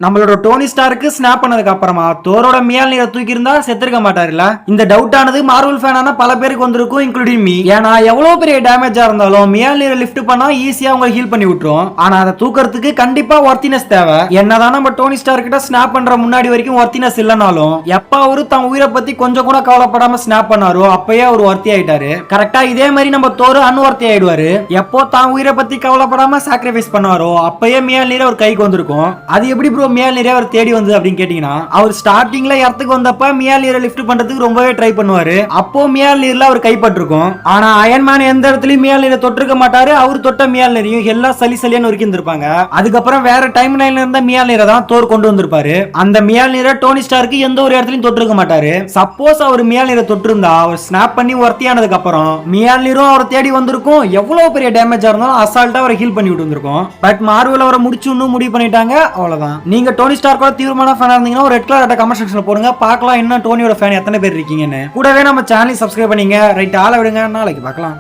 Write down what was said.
நம்மளோட டோனி ஸ்டாருக்கு ஸ்னாப் பண்ணதுக்கு அப்புறமா தோரோட மியால்னிரை தூக்கி இருந்தா செத்துருக்க மாட்டாருல்ல. இந்த டவுட் ஆனது மார்வல் ஃபேனான பல பேருக்கு வந்திருக்கும், இன்க்ளூடிங் மீ. ஏன்னா எவ்வளவு பெரிய டேமேஜா இருந்தாலும் மியால்னிரை லிஃப்ட் பண்ணா ஈஸியா அவங்க ஹீல் பண்ணி விட்டுரும். ஆனா அதை தூக்கறதுக்கு கண்டிப்பா ஒர்த்தினஸ் தேவை. என்னதான் நம்ம டோனி ஸ்டார் கிட்ட ஸ்னாப் பண்ற முன்னாடி வரைக்கும் ஒர்த்தினஸ் இல்லனாலும் எப்ப அவரு தன் உயிரை பத்தி கொஞ்சம் கூட கவலைப்படாம ஸ்னாப் பண்ணாரோ அப்பயே அவர் ஒர்த்தி ஆயிட்டாரு. கரெக்டா இதே மாதிரி நம்ம தோரு அன்வர்த்தி ஆயிடுவாரு. எப்போ தான் உயிரை பத்தி கவலைப்படாம சாக்ரிஃபைஸ் பண்ணுவாரோ அப்பயே மியால்னிரை ஒரு கைக்கு வந்திருக்கும். அது எப்படி மியால்னிரை அவர் தேடி வந்து அப்படின்னு கேட்டீங்கன்னா, அவர் ஸ்டார்டிங்ல இடத்துக்கு வந்தப்ப மியால்னிரை லிஃப்ட் பண்றதுக்கு ரொம்பவே ட்ரை பண்ணுவாரு. அப்போ மியால்னிர்ல அவர் கைப்பற்றிருக்கும். ஆனா அயன்மேன் எந்த இடத்துலயும் மியால்னிரை தொட்டிருக்க மாட்டாரு. அவர் தொட்ட மியால்னிரையும் எல்லாம் சலி சலியான்னு ஒருக்கி இருந்திருப்பாங்க. அதுக்கப்புறம் வேற டைம் லைன்ல இருந்த மியால்னிரை தான் தோர் கொண்டு வந்திருப்பாரு. அந்த மியால்னிரை டோனி ஸ்டாருக்கு எந்த ஒரு இடத்துலயும் தொட்டிருக்க மாட்டாரு. சப்போஸ் அவர் மியால்னிரை தொட்டிருந்தா அவர் ஸ்னாப் பண்ணி ஒர்த்தியானதுக்கு அப்புறம் மியால்னிரும் அவரை தேடி வந்திருக்கும். எவ்வளவு பெரிய டேமேஜா இருந்தாலும் அசால்ட்டா அவரை ஹீல் பண்ணி விட்டு வந்திருக்கும். பட் மார்வல் அவரை முடிச்சு முடிவு பண்ணிட்டாங்க. அவ்வளவுதான். நீங்க டோனி ஸ்டார் கூட தீவிரமான ஃபேனா இருந்தீங்கன்னா ஒரு ரெட் கலர் கமெண்ட் செக்ஷன்ல போடுங்க, பார்க்கலாம் இன்னும் டோனியோட ஃபேன் எத்தனை பேர் இருக்கீங்கன்னு. கூடவே நம்ம சேனலை சப்ஸ்கிரைப் பண்ணீங்க. ரைட், ஆள விடுங்க, நாளைக்கு பார்க்கலாம்.